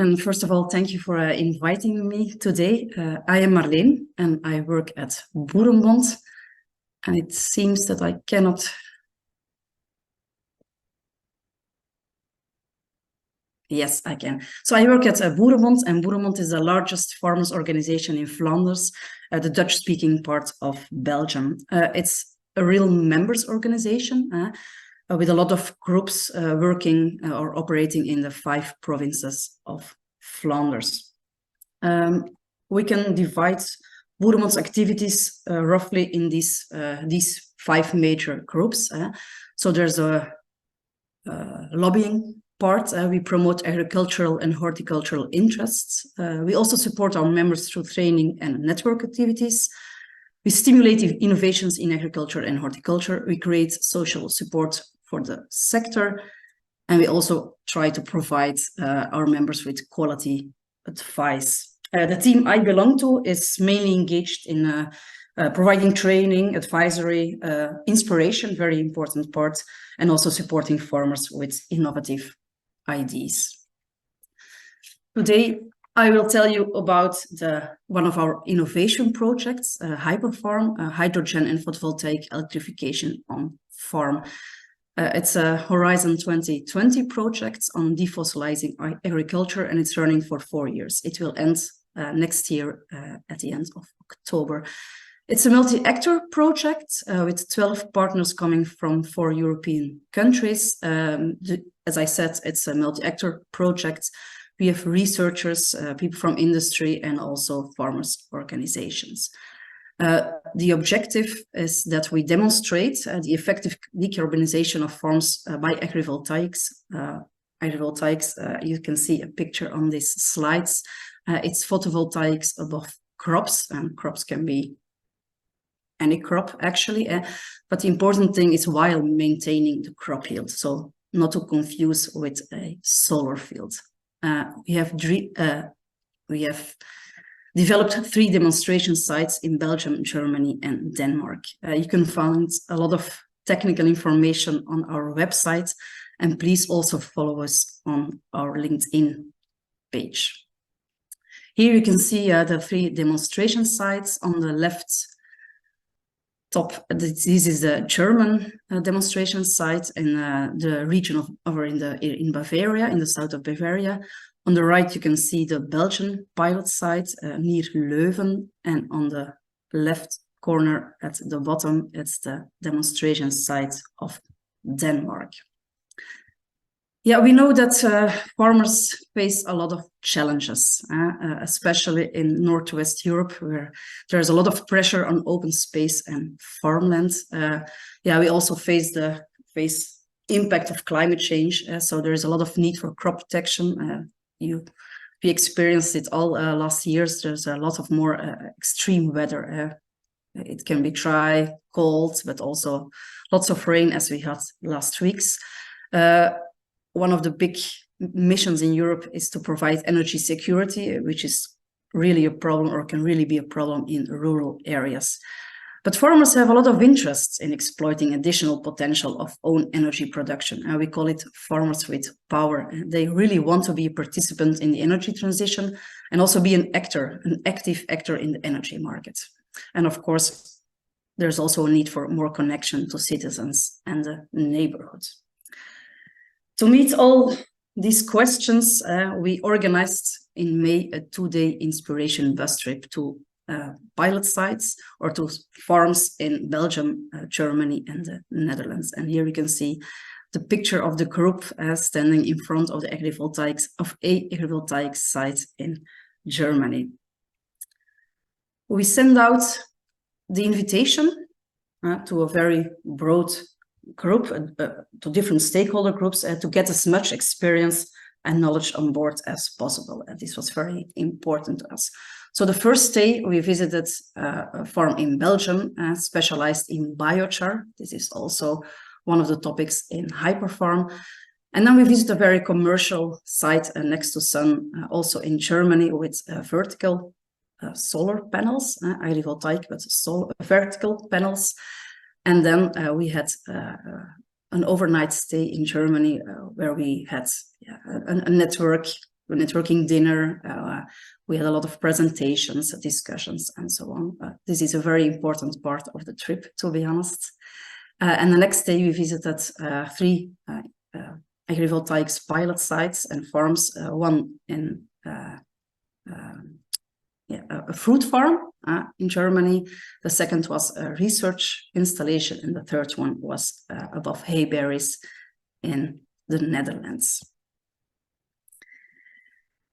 and first of all, thank you for inviting me today. I am Marleen, and I work at Borenbond, and it seems that I cannot... Yes, I can. So I work at Borenbond, and Borenbond is the largest farmers organization in Flanders, the Dutch-speaking part of Belgium. It's a real members organization with a lot of groups working or operating in the 5 provinces of Flanders. We can divide Boerenbond's activities roughly in these 5 major groups. So there's a lobbying part. We promote agricultural and horticultural interests. We also support our members through training and network activities. We stimulate innovations in agriculture and horticulture. We create social support for the sector. And we also try to provide our members with quality advice. The team I belong to is mainly engaged in providing training, advisory, inspiration, very important part, and also supporting farmers with innovative ideas. Today, I will tell you about one of our innovation projects, Hyperfarm, hydrogen and photovoltaic electrification on farm. It's a Horizon 2020 project on defossilizing agriculture, and it's running for 4 years. It will end next year at the end of October. It's a multi-actor project with 12 partners coming from 4 European countries. As I said, it's a multi-actor project. We have researchers, people from industry, and also farmers' organizations. The objective is that we demonstrate the effective decarbonization of farms by agri-photovoltaics. You can see a picture on these slides. It's photovoltaics above crops, and crops can be any crop actually. But the important thing is while maintaining the crop yield, so not to confuse with a solar field. We have developed 3 demonstration sites in Belgium, Germany, and Denmark. You can find a lot of technical information on our website, and please also follow us on our LinkedIn page. Here you can see the 3 demonstration sites. On the left top, this is the German demonstration site in the region of in Bavaria, in the south of Bavaria. On the right, you can see the Belgian pilot site near Leuven, and on the left corner at the bottom, it's the demonstration site of Denmark. Yeah, we know that farmers face a lot of challenges, especially in Northwest Europe, where there's a lot of pressure on open space and farmland. Yeah, we also face impact of climate change, so there is a lot of need for crop protection. We experienced it all last years. There's a lot of more extreme weather. It can be dry, cold, but also lots of rain, as we had last weeks. One of the big missions in Europe is to provide energy security, which is really a problem, or can really be a problem in rural areas. But farmers have a lot of interest in exploiting additional potential of own energy production. And we call it farmers with power. They really want to be a participant in the energy transition and also be an active actor in the energy market. And of course, there's also a need for more connection to citizens and the neighborhoods. To meet all these questions, we organized in May a 2-day inspiration bus trip to pilot sites or to farms in Belgium, Germany, and the Netherlands. And here we can see the picture of the group standing in front of the agri-photovoltaic site in Germany. We send out the invitation to a very broad group, to different stakeholder groups, to get as much experience and knowledge on board as possible. And this was very important to us. So the first day we visited a farm in Belgium specialized in biochar. This is also one of the topics in Hyperfarm. And then we visited a very commercial site next to sun, also in Germany, with vertical solar panels, agri-photovoltaic, but vertical panels. And then we had an overnight stay in Germany where we had a network networking dinner. We had a lot of presentations, discussions, and so on. This is a very important part of the trip, to be honest. And the next day we visited 3 agrivoltaics pilot sites and farms, one in a fruit farm in Germany. The second was a research installation, and the third one was above hayberries in the Netherlands.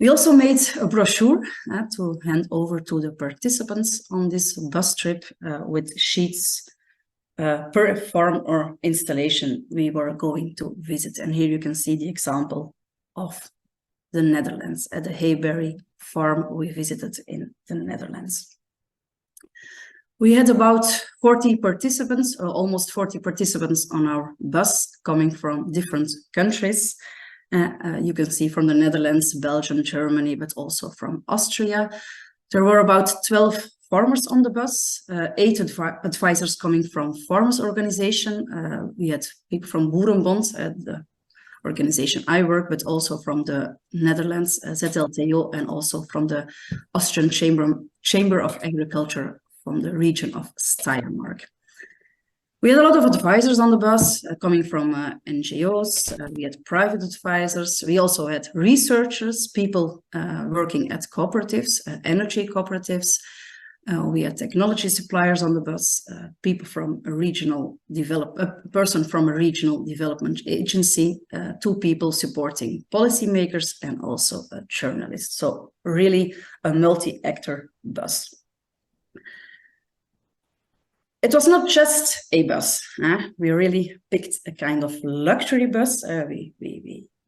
We also made a brochure to hand over to the participants on this bus trip with sheets per farm or installation we were going to visit. And here you can see the example of the Netherlands at the hayberry farm we visited in the Netherlands. We had about 40 participants, or almost 40 participants on our bus coming from different countries. You can see from the Netherlands, Belgium, Germany, but also from Austria. There were about 12 farmers on the bus, 8 advisors coming from farmers organization. We had people from Borenbond, the organization I work, but also from the Netherlands, ZLTO, and also from the Austrian Chamber of Agriculture from the region of Steiermark. We had a lot of advisors on the bus coming from NGOs. We had private advisors. We also had researchers, people working at cooperatives, energy cooperatives. We had technology suppliers on the bus, people from a person from a regional development agency, 2 people supporting policymakers, and also a journalist. So really a multi-actor bus. It was not just a bus. We really picked a kind of luxury bus. We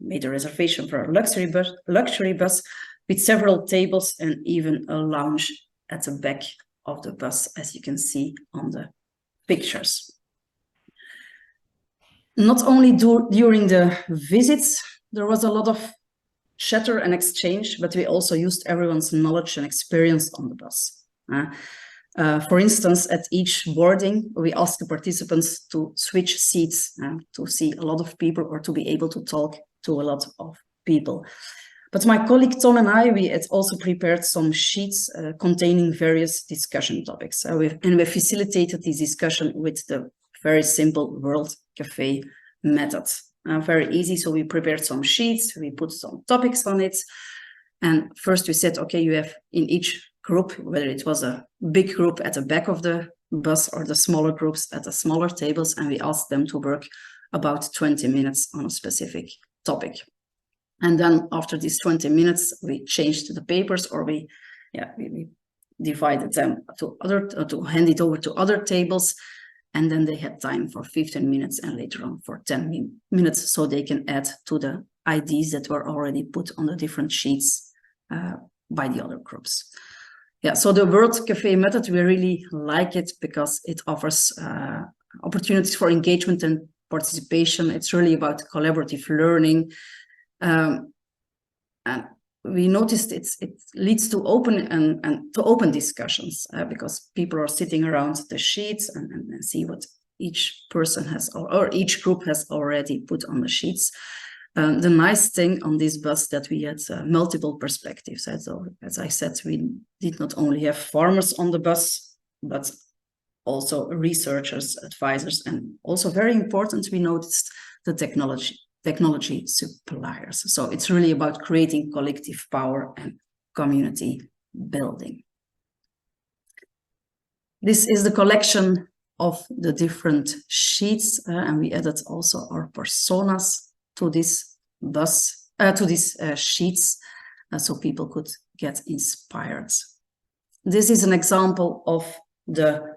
made a reservation for a luxury bus with several tables and even a lounge at the back of the bus, as you can see on the pictures. Not only during the visits, there was a lot of chatter and exchange, but we also used everyone's knowledge and experience on the bus. For instance, at each boarding, we asked the participants to switch seats to see a lot of people or to be able to talk to a lot of people. But my colleague Tom and I, we had also prepared some sheets containing various discussion topics. And we facilitated this discussion with the very simple World Café method. Very easy, so we prepared some sheets, we put some topics on it. And first we said, okay, you have in each group, whether it was a big group at the back of the bus or the smaller groups at the smaller tables, and we asked them to work about 20 minutes on a specific topic. And then after these 20 minutes, we changed the papers, or we divided them to hand it over to other tables. And then they had time for 15 minutes and later on for 10 minutes, so they can add to the IDs that were already put on the different sheets by the other groups. Yeah, so the World Café method, we really like it because it offers opportunities for engagement and participation. It's really about collaborative learning. And we noticed it leads to open discussions because people are sitting around the sheets and see what each person has or each group has already put on the sheets. The nice thing on this bus that we had multiple perspectives. So, as I said, we did not only have farmers on the bus, but also researchers, advisors, and also very important, we noticed the technology suppliers. So it's really about creating collective power and community building. This is the collection of the different sheets, and we added also our personas to this bus, to these sheets, so people could get inspired. This is an example of the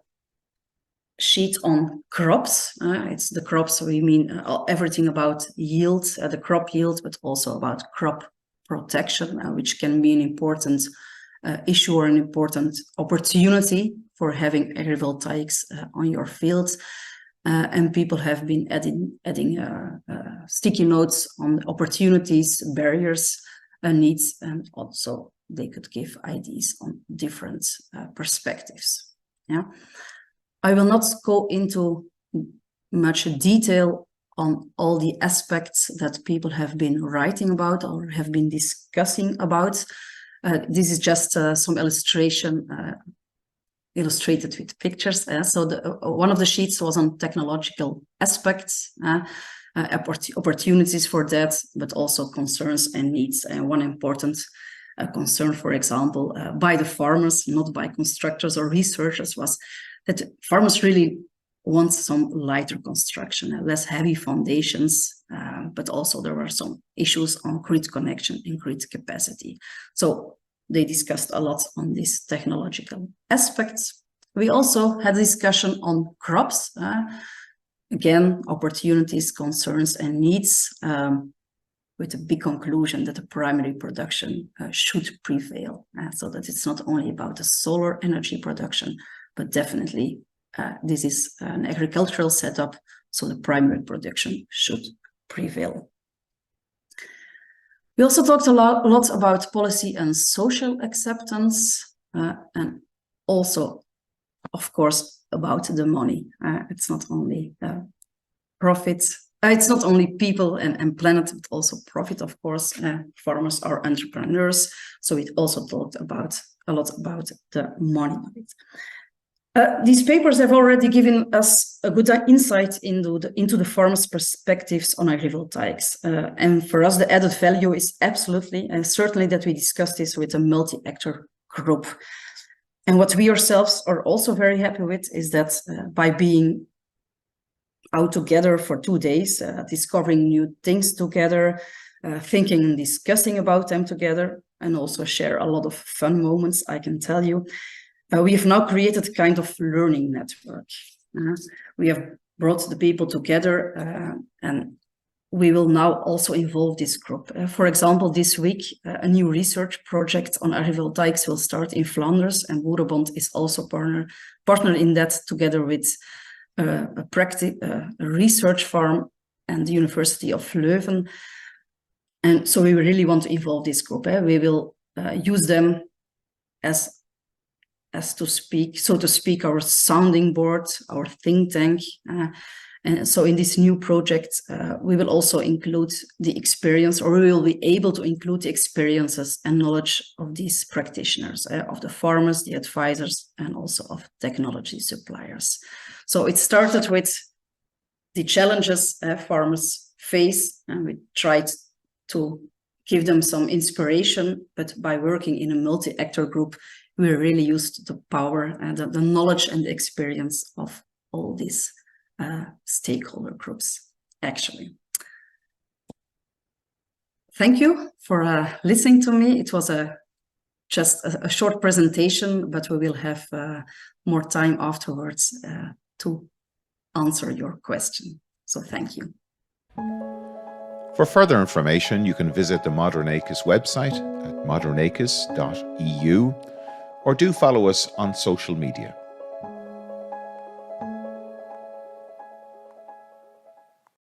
sheet on crops. It's the crops, we mean everything about yield, the crop yield, but also about crop protection, which can be an important issue or an important opportunity for having agrivoltaics on your fields. And people have been adding sticky notes on opportunities, barriers, needs, and also they could give ideas on different perspectives. Yeah, I will not go into much detail on all the aspects that people have been writing about or have been discussing about. This is just some illustration illustrated with pictures. So one of the sheets was on technological aspects, opportunities for that, but also concerns and needs. And one important concern, for example, by the farmers, not by constructors or researchers, was that farmers really want some lighter construction, less heavy foundations, but also there were some issues on grid connection and grid capacity. So they discussed a lot on these technological aspects. We also had a discussion on crops. Again, opportunities, concerns, and needs, with a big conclusion that the primary production should prevail. So that it's not only about the solar energy production, but definitely this is an agricultural setup, so the primary production should prevail. We also talked a lot about policy and social acceptance, and also, of course, about the money. It's not only profit, it's not only people and planet, but also profit, of course. Farmers are entrepreneurs, so we also talked a lot about the money of it. These papers have already given us a good insight into the farmers' perspectives on agrivoltaics. And for us, the added value is absolutely, and certainly that we discussed this with a multi-actor group. And what we ourselves are also very happy with is that by being out together for 2 days, discovering new things together, thinking and discussing about them together, and also share a lot of fun moments, I can tell you, we have now created a kind of learning network. We have brought the people together, and we will now also involve this group. For example, this week, a new research project on agrivoltaics will start in Flanders, and Borenbond is also partner in that, together with a research farm and the University of Leuven. And so we really want to involve this group. We will use them as to speak, so to speak, our sounding board, our think tank. And so in this new project, we will also include the experience, or we will be able to include the experiences and knowledge of these practitioners, of the farmers, the advisors, and also of technology suppliers. So it started with the challenges farmers face, and we tried to give them some inspiration, but by working in a multi-actor group, we really used the power and the knowledge and the experience of all these stakeholder groups, actually. Thank you for listening to me. It was just a short presentation, but we will have more time afterwards to answer your question. So thank you. For further information, you can visit the modernAKIS website at modernakis.eu, or do follow us on social media.